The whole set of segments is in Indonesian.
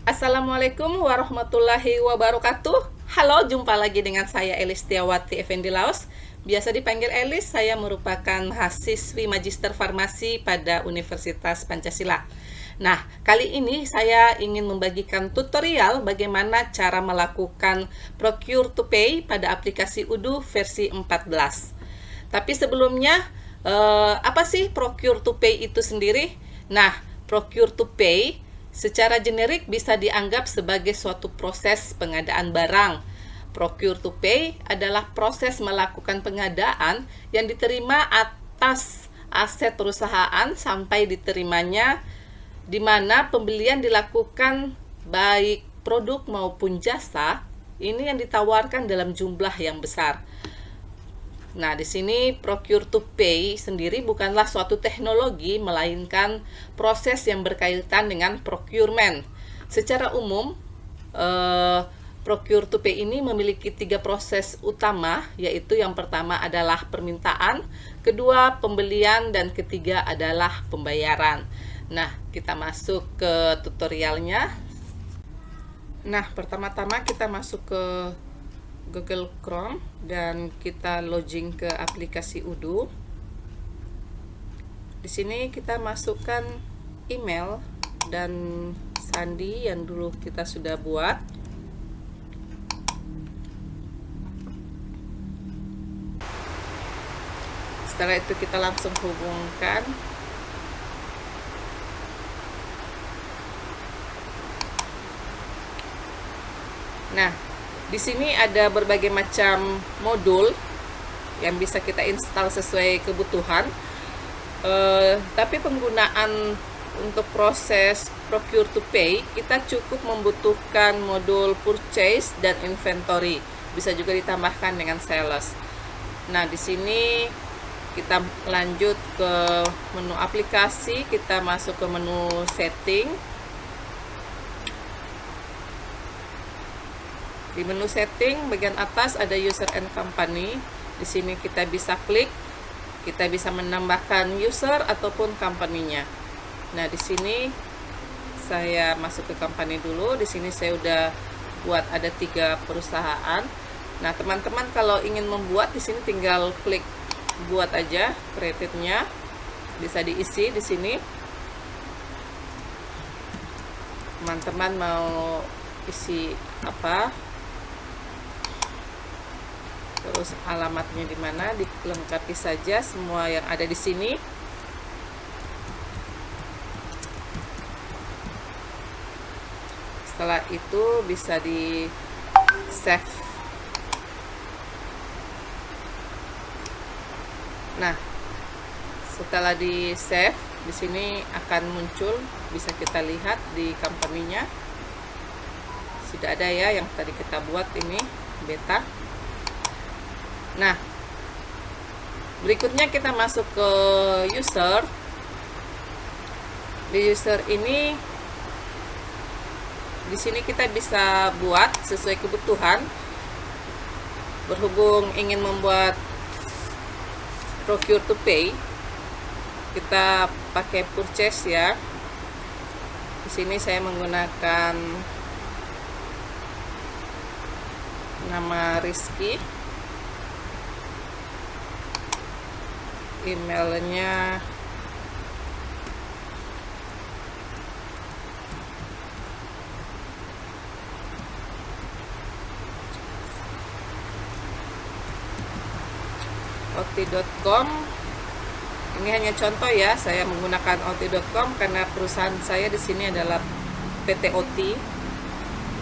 Assalamualaikum warahmatullahi wabarakatuh. Halo, jumpa lagi dengan saya Elis Tiawati Effendi Laos. Biasa dipanggil Elis, saya merupakan mahasiswi Magister Farmasi pada Universitas Pancasila. Nah, kali ini saya ingin membagikan tutorial bagaimana cara melakukan Procure to Pay pada aplikasi Odoo versi 14. Tapi sebelumnya, apa sih Procure to Pay itu sendiri? Nah, Procure to Pay secara generik bisa dianggap sebagai suatu proses pengadaan barang. Procure to pay adalah proses melakukan pengadaan yang diterima atas aset perusahaan sampai diterimanya, di mana pembelian dilakukan baik produk maupun jasa, ini yang ditawarkan dalam jumlah yang besar. Nah, di sini Procure to Pay sendiri bukanlah suatu teknologi, melainkan proses yang berkaitan dengan procurement. Secara umum, Procure to Pay ini memiliki 3 proses utama, yaitu yang pertama adalah permintaan, kedua pembelian, dan ketiga adalah pembayaran. Nah, kita masuk ke tutorialnya. Nah, pertama-tama kita masuk ke Google Chrome dan kita login ke aplikasi Odoo. Di sini kita masukkan email dan sandi yang dulu kita sudah buat. Setelah itu kita langsung hubungkan. Nah, di sini ada berbagai macam modul yang bisa kita install sesuai kebutuhan. Tapi penggunaan untuk proses Procure to Pay, kita cukup membutuhkan modul Purchase dan Inventory. Bisa juga ditambahkan dengan Sales. Nah, di sini kita lanjut ke menu aplikasi, kita masuk ke menu Setting. Di menu setting bagian atas ada user and company. Di sini kita bisa klik, kita bisa menambahkan user ataupun company-nya. Nah, di sini saya masuk ke company dulu. Di sini saya udah buat ada 3 perusahaan. Nah, teman-teman kalau ingin membuat, di sini tinggal klik buat aja, creative-nya bisa diisi di sini. Teman-teman mau isi apa? Terus alamatnya di mana, dilengkapi saja semua yang ada di sini. Setelah itu bisa di save. Nah, setelah di save, di sini akan muncul, bisa kita lihat di company-nya. Sudah ada ya yang tadi kita buat, ini beta. Nah, berikutnya kita masuk ke user. Di user ini, di sini kita bisa buat sesuai kebutuhan. Berhubung ingin membuat Procure to Pay, kita pakai Purchase ya. Di sini saya menggunakan nama Rizky. Emailnya ot.com. Ini hanya contoh ya, saya menggunakan ot.com karena perusahaan saya di sini adalah PT OT.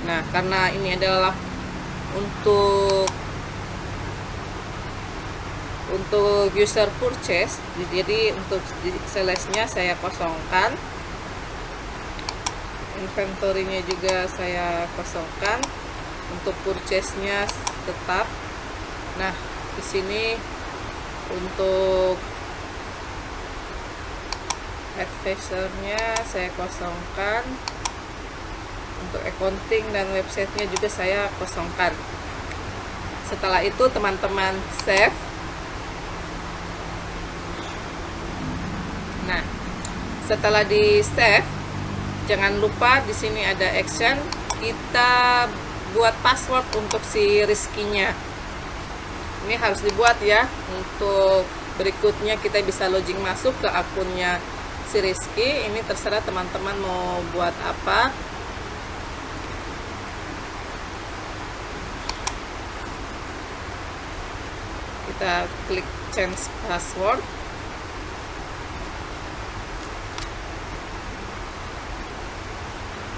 Nah, karena ini adalah untuk user purchase, jadi untuk salesnya saya kosongkan, inventory-nya juga saya kosongkan, untuk purchase-nya tetap. Nah, di sini untuk advisor-nya saya kosongkan, untuk accounting dan website-nya juga saya kosongkan. Setelah itu teman-teman save. Nah, setelah di save, Jangan lupa di sini ada action, kita buat password untuk si Rizky-nya. Ini harus dibuat ya. Untuk berikutnya kita bisa login masuk ke akunnya si Rizky. Ini terserah teman-teman mau buat apa. Kita klik change password.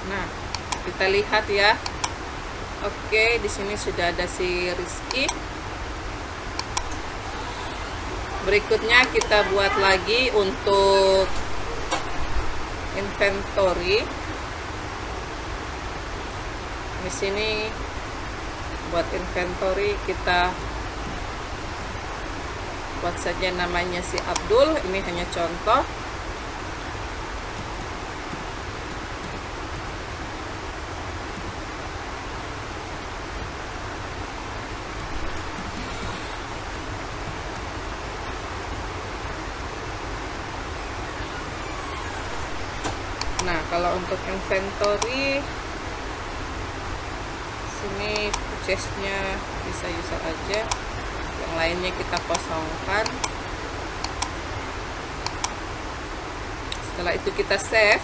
Nah, kita lihat ya. Oke, di sini sudah ada si Rizky. Berikutnya kita buat lagi untuk inventory. Di sini buat inventory kita buat saja namanya si Abdul. Ini hanya contoh. Nah, kalau untuk inventory sini purchase-nya bisa user aja, yang lainnya kita kosongkan. Setelah itu kita save.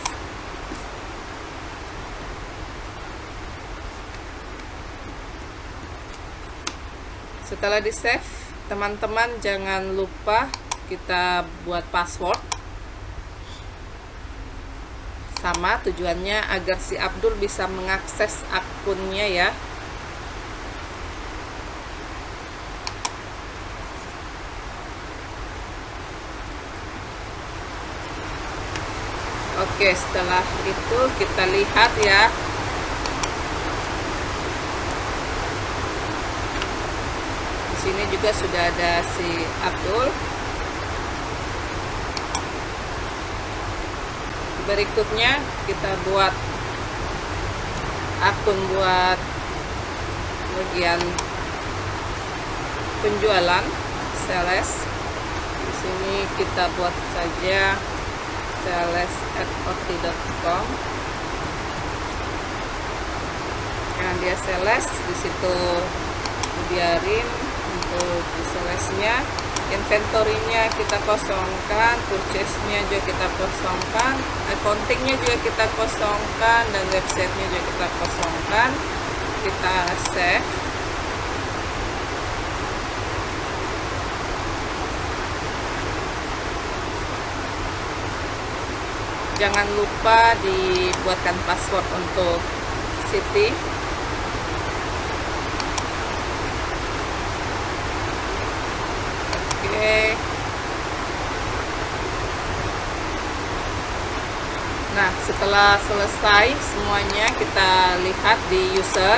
Setelah di save, teman-teman jangan lupa kita buat password. Sama tujuannya agar si Abdul bisa mengakses akunnya ya. Oke, setelah itu kita lihat ya. Di sini juga sudah ada si Abdul. Berikutnya kita buat akun buat bagian penjualan sales. Di sini kita buat saja sales@ot.com. Nah, dia sales di situ biarin untuk di salesnya. Inventory-nya kita kosongkan, purchase-nya juga kita kosongkan, accounting-nya juga kita kosongkan, dan website-nya juga kita kosongkan. Kita save. Jangan lupa dibuatkan password untuk Siti. Nah, setelah selesai semuanya, kita lihat di user.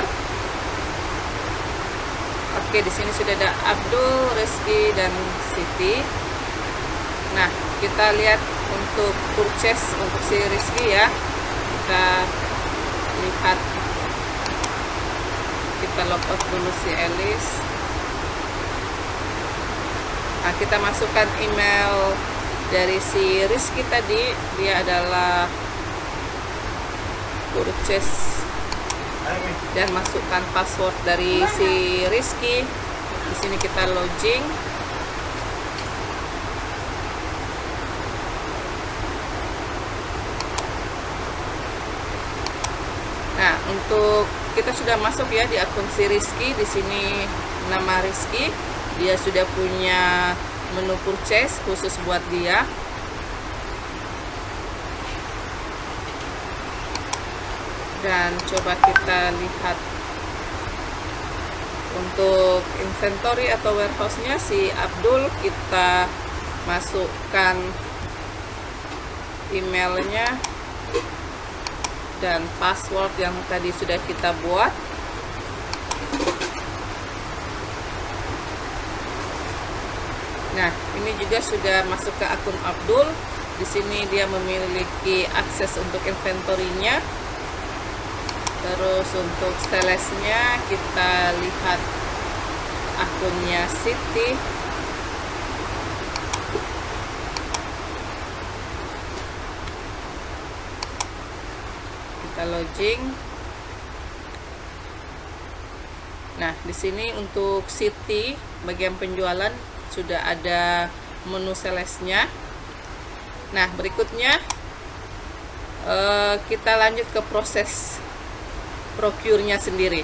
Oke, di sini sudah ada Abdul, Rizky, dan Siti. Nah, kita lihat untuk purchase untuk si Rizky ya. Kita lihat, kita logout dulu si Elis. Nah, kita masukkan email dari si Rizky tadi. Dia adalah purchase, dan masukkan password dari si Rizky. Di sini kita login. Nah, untuk kita sudah masuk ya di akun si Rizky. Di sini nama Rizky. Dia sudah punya menu purchase khusus buat dia. Dan coba kita lihat untuk inventory atau warehouse-nya si Abdul. Kita masukkan emailnya dan password yang tadi sudah kita buat. Nah, ini juga sudah masuk ke akun Abdul. Di sini dia memiliki akses untuk inventory-nya. Terus untuk salesnya kita lihat akunnya Siti. Kita login. Nah, di sini untuk city bagian penjualan sudah ada menu salesnya. Nah, berikutnya kita lanjut ke proses procure-nya sendiri.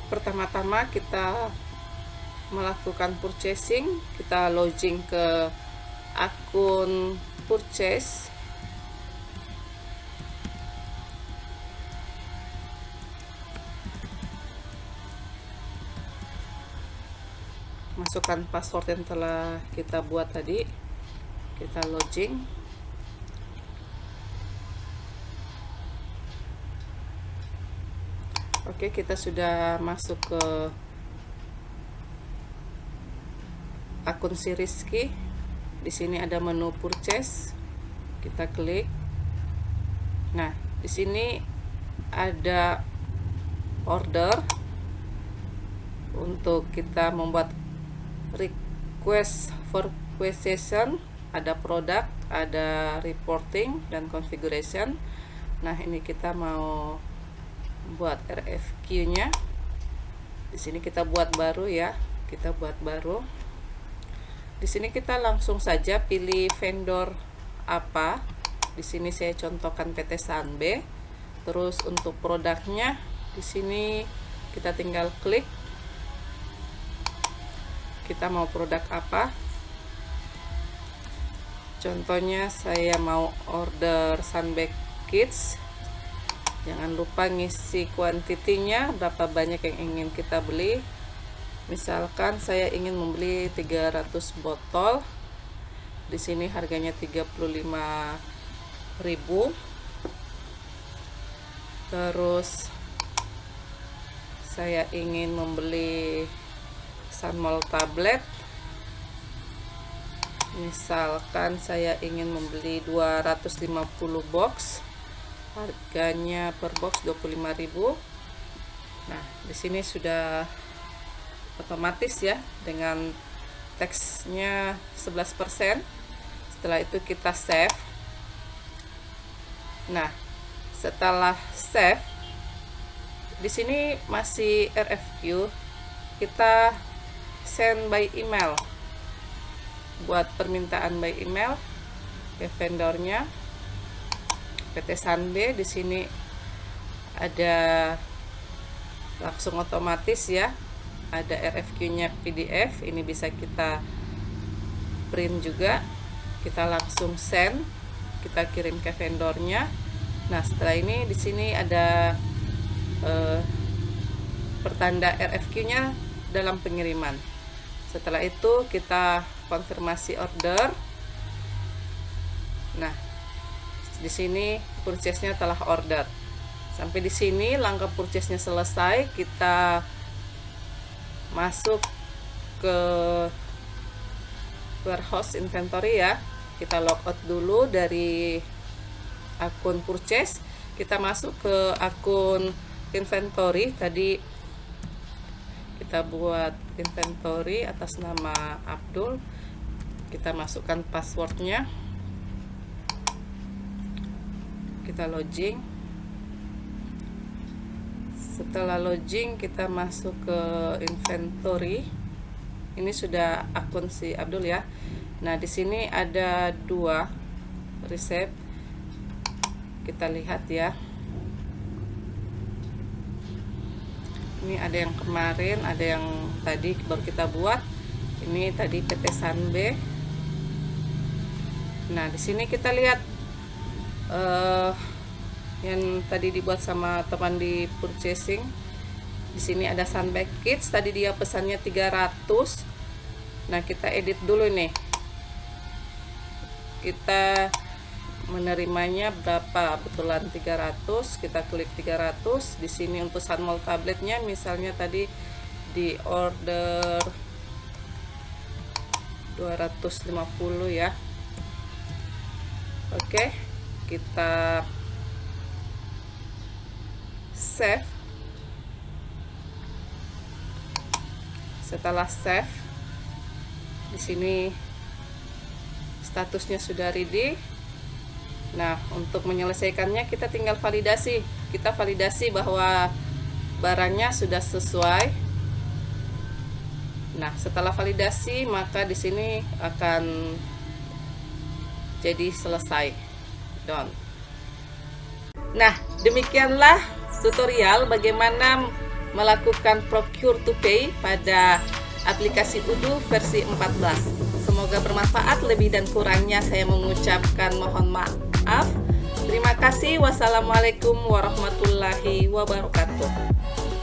Pertama-tama kita melakukan purchasing, kita login ke akun purchase. Masukkan password yang telah kita buat tadi, kita login. Oke, kita sudah masuk ke akun si Rizky. Di sini ada menu purchase, kita klik. Nah, di sini ada order untuk kita membuat request for quotation, ada produk, ada reporting dan configuration. Nah, ini kita mau buat RFQ-nya. Di sini kita buat baru ya, kita buat baru. Di sini kita langsung saja pilih vendor apa. Di sini saya contohkan PT Sanbe. Terus untuk produknya di sini kita tinggal klik. Kita mau produk apa? Contohnya saya mau order Sanbe Kids. Jangan lupa ngisi kuantitinya, berapa banyak yang ingin kita beli. Misalkan saya ingin membeli 300 botol. Di sini harganya 35.000. Terus saya ingin membeli Sunmol tablet. Misalkan saya ingin membeli 250 box. Harganya per box 25.000. Nah, di sini sudah otomatis ya dengan teksnya 11%. Setelah itu kita save. Nah, setelah save di sini masih RFQ, kita send by email. Buat permintaan by email ke vendornya PT Sanbe. Di sini ada langsung otomatis ya, ada RFQ-nya PDF. Ini bisa kita print juga. Kita langsung send, kita kirim ke vendornya. Nah, setelah ini di sini ada pertanda RFQ-nya dalam pengiriman. Setelah itu kita konfirmasi order. Nah, di sini purchase-nya telah order. Sampai di sini langkah purchase-nya selesai. Kita masuk ke warehouse inventory ya. Kita logout dulu dari akun purchase. Kita masuk ke akun inventory. Tadi kita buat inventory atas nama Abdul. Kita masukkan passwordnya. Kita login. Setelah login kita masuk ke inventory. Ini sudah akun si Abdul ya. Nah, di sini ada 2 resep. Kita lihat ya. Ini ada yang kemarin, ada yang tadi baru kita buat. Ini tadi PT Sanbe. Nah, di sini kita lihat yang tadi dibuat sama teman di purchasing. Di sini ada Sanbe Kids. Tadi dia pesannya 300. Nah, kita edit dulu nih. Kita menerimanya berapa, betulan 300. Kita klik 300. Di sini untuk Sunmol tabletnya misalnya tadi di order 250 ya. Oke, kita save. Setelah save, di sini statusnya sudah ready. Nah, untuk menyelesaikannya kita tinggal validasi. Kita validasi bahwa barangnya sudah sesuai. Nah, setelah validasi maka di sini akan jadi selesai. Done. Nah, demikianlah tutorial bagaimana melakukan procure to pay pada aplikasi Odoo versi 14. Semoga bermanfaat. Lebih dan kurangnya saya mengucapkan mohon maaf. Terima kasih. Wassalamualaikum warahmatullahi wabarakatuh.